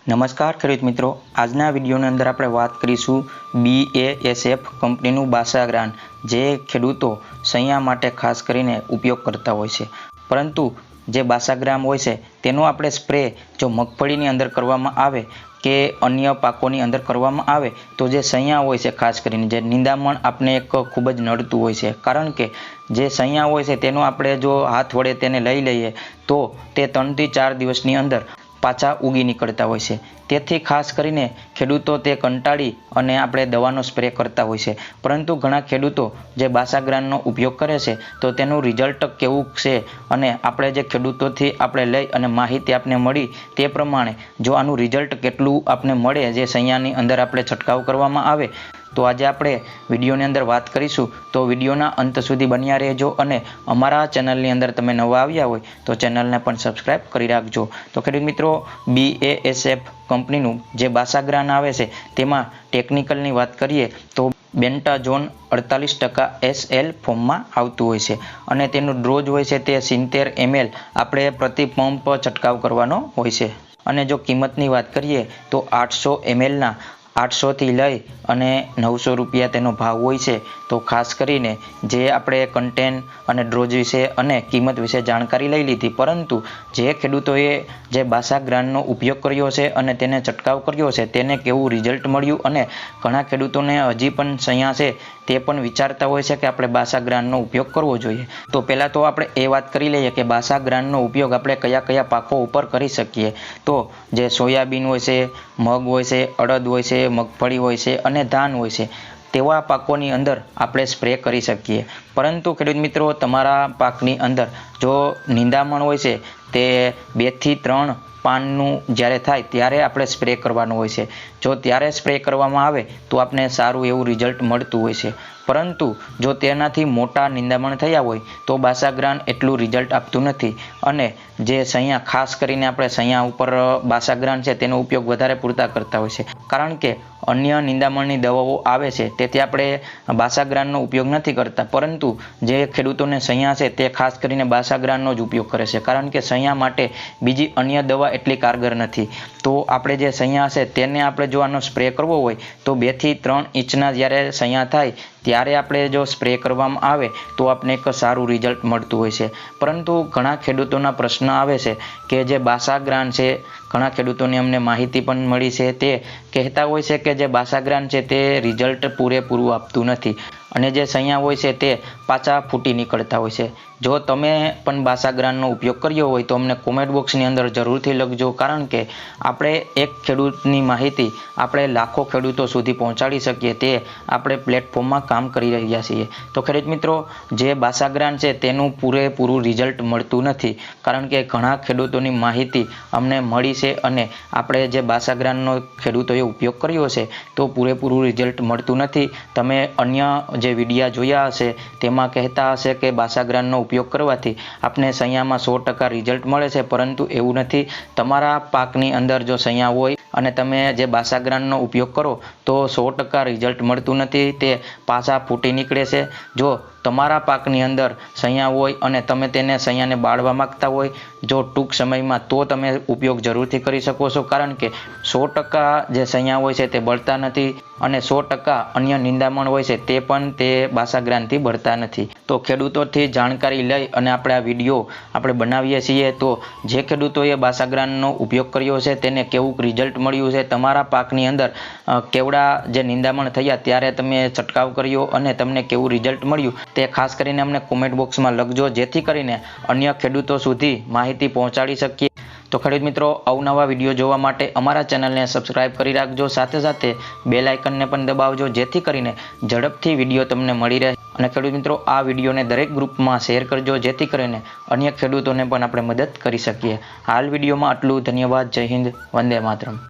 નમસ્કાર ખેડૂત મિત્રો, આજના વિડીયોની અંદર આપણે વાત કરીશું BASF કંપનીનું બાસાગ્રાન જે ખેડૂતો સૈયા માટે ખાસ કરીને ઉપયોગ કરતા હોય છે. પરંતુ જે બાસાગ્રામ હોય છે તેનો આપણે સ્પ્રે જો મગફળીની અંદર કરવામાં આવે કે અન્ય પાકોની અંદર કરવામાં આવે તો જે સૈયા હોય છે, ખાસ કરીને જે નિંદામણ આપણે એક ખૂબ જ નડતું હોય છે. કારણ કે જે સૈયા હોય છે તેનો આપણે જો હાથ વડે તેને લઈ લઈએ તો તે 3 થી 4 દિવસની અંદર પાછા ઉગી નીકળતા હોય છે. તેથી ખાસ કરીને ખેડૂતો તે કંટાળી અને આપણે દવાનો સ્પ્રે કરતા હોય છે. પરંતુ ઘણા ખેડૂતો જે બાસાગ્રાનનો ઉપયોગ કરે છે તો તેનું રિઝલ્ટ કેવું છે અને આપણે જે ખેડૂતોથી આપણે લઈ અને માહિતી આપને મળી તે પ્રમાણે જો આનું રિઝલ્ટ કેટલું આપને મળે જે સૈયાની અંદર આપણે છંટકાવ કરવામાં આવે તો આજે આપણે વિડીયોની અંદર વાત કરીશું. તો વિડીયોના અંત સુધી બન્યા રહેજો અને અમારા ચેનલની અંદર તમે નવા આવ્યા હોય તો ચેનલને પણ સબસ્ક્રાઈબ કરી રાખજો. તો ખેડૂત મિત્રો, BASF કંપનીનું જે બાસાગ્રાન આવે છે તેમાં ટેકનિકલની વાત કરીએ તો બેન્ટાઝોન 48% SL ફોર્મમાં આવતું હોય છે અને તેનું ડોઝ હોય છે તે 70 ml આપણે પ્રતિ પંપ છંટકાવ કરવાનો હોય છે. અને જો કિંમતની વાત કરીએ તો 800 mlના 800 થી લઈ અને 900 રૂપિયા તેનો ભાવ હોય છે. તો ખાસ કરીને જે આપણે કન્ટેન્ટ અને ડ્રોઝ વિશે અને કિંમત વિશે જાણકારી લઈ લીધી, પરંતુ જે ખેડૂતોએ જે બાસાગ્રાનનો ઉપયોગ કર્યો છે અને તેને છંટકાવ કર્યો છે તેને કેવું રિઝલ્ટ મળ્યું, અને ઘણા ખેડૂતોને હજી પણ સૈયા છે તે પણ વિચારતા હોય છે કે આપણે બાસાગ્રાનનો ઉપયોગ કરવો જોઈએ. તો પહેલાં તો આપણે એ વાત કરી લઈએ કે બાસાગ્રાનનો ઉપયોગ આપણે કયા કયા પાકો ઉપર કરી શકીએ. તો જે સોયાબીન હોય છે, મગ હોય છે, અડદ હોય છે, મગફળી હોય છે અને ધાન હોય છે તેવા પાકોની અંદર આપણે સ્પ્રે કરી શકીએ. પરંતુ ખેડૂત મિત્રો, તમારા પાકની અંદર જો નિંદામણ હોય છે તે 2 થી 3 પાનનું જ્યારે થાય ત્યારે આપણે સ્પ્રે કરવાનું હોય છે. જો ત્યારે સ્પ્રે કરવામાં આવે તો આપણે સારું એવું રિઝલ્ટ મળતું હોય છે. પરંતુ જો તેનાથી મોટા નિંદામણ થયા હોય તો બાસાગ્રાન એટલું રિઝલ્ટ આપતું નથી. અને જે સૈયા, ખાસ કરીને આપણે સૈયા ઉપર બાસાગ્રાન છે તેનો ઉપયોગ વધારે પૂરતા કરતા હોય છે. કારણ કે અન્ય નિંદામણની દવાઓ આવે છે તેથી આપણે બાસાગ્રાનનો ઉપયોગ નથી કરતા. પરંતુ જે ખેડૂતોને સૈયા છે તે ખાસ કરીને બાસાગ્રાનનો જ ઉપયોગ કરે છે. કારણ કે સૈયા માટે બીજી અન્ય દવા એટલી કારગર નથી. તો આપણે જે સૈયા છે તેને આપણે જો આનો સ્પ્રે કરવો હોય તો 2 થી 3 ઇંચના જ્યારે સૈયા થાય ત્યારે આપણે જો સ્પ્રે કરવામાં આવે તો આપણે એક સારું રિઝલ્ટ મળતું હોય છે. પરંતુ ઘણા ખેડૂતોના પ્રશ્ન આવે છે કે જે બાસાગ્રાન છે, ઘણા ખેડૂતોને અમને માહિતી પણ મળી છે, તે કહેતા હોય છે કે જે બાસાગ્રાન છે તે રિઝલ્ટ પૂરેપૂરું આપતું નથી અને જે સૈયા હોય છે તે પાછા ફૂટી નીકળતા હોય છે. જો તમે પણ બાસાગ્રાનનો ઉપયોગ કર્યો હોય તો અમને કોમેન્ટ બોક્સની અંદર જરૂરથી લખજો. કારણ કે આપણે એક ખેડૂતની માહિતી આપણે લાખો ખેડૂતો સુધી પહોંચાડી શકીએ તે આપણે પ્લેટફોર્મમાં કામ કરી રહ્યા છીએ. તો ખેડૂત મિત્રો, જે બાસાગ્રાન છે તેનું પૂરેપૂરું રિઝલ્ટ મળતું નથી. કારણ કે ઘણા ખેડૂતોની માહિતી અમને મળી છે અને આપણે જે બાસાગ્રાનનો ખેડૂતોએ ઉપયોગ કર્યો છે તો પૂરેપૂરું રિઝલ્ટ મળતું નથી. તમે અન્ય જે વિડીયા જોયા હશે તેમાં કહેતા હશે કે બાસાગ્રાનનો ઉપયોગ કરવાથી આપણે સૈયામાં 100% રિઝલ્ટ મળે છે, પરંતુ એવું નથી. તમારા પાકની અંદર જો સૈયા હોય અને તમે જે બાસાગ્રાનનો ઉપયોગ કરો તો 100% રિઝલ્ટ મળતું નથી, તે પાછા ફૂટી નીકળે છે. જો તમારા પાકની અંદર સૈયા હોય અને તમે તેને સૈયાને બાળવા માંગતા હોય જો ટૂંક સમયમાં, તો તમે ઉપયોગ જરૂરથી કરી શકો છો. કારણ કે 100% જે સૈયા હોય છે તે બળતા નથી અને 100% અન્ય નિંદામણ હોય છે તે પણ તે બાસાગ્રાનથી બળતા નથી. તો ખેડૂતોથી જાણકારી લઈ અને આપણે આ વિડીયો આપણે બનાવીએ છીએ. તો જે ખેડૂતોએ બાસાગ્રાનનો ઉપયોગ કર્યો છે તેને કેવું રિઝલ્ટ મળ્યું છે, તમારા પાકની અંદર કેવડા જે નિંદામણ થયા ત્યારે તમે છંટકાવ કર્યો અને તમને કેવું રિઝલ્ટ મળ્યું તે ખાસ કરીને અમને કોમેન્ટ બોક્સમાં લખજો, જેથી કરીને અન્ય ખેડૂતો સુધી માહિતી પહોંચાડી શકીએ. તો ખેડૂત મિત્રો, અવનવા વિડીયો જોવા માટે અમારા ચેનલને સબસ્ક્રાઈબ કરી રાખજો. સાથે સાથે બેલ આઇકનને પણ દબાવજો, જેથી કરીને ઝડપથી વિડીયો તમને મળી રહે. અને ખેડૂત મિત્રો, આ વિડીયોને દરેક ગ્રુપમાં શેર કરજો, જેથી કરીને અન્ય ખેડૂતોને પણ આપણે મદદ કરી શકીએ. હાલ વિડીયોમાં આટલું. ધન્યવાદ. જય હિન્દ. વંદે માતરમ.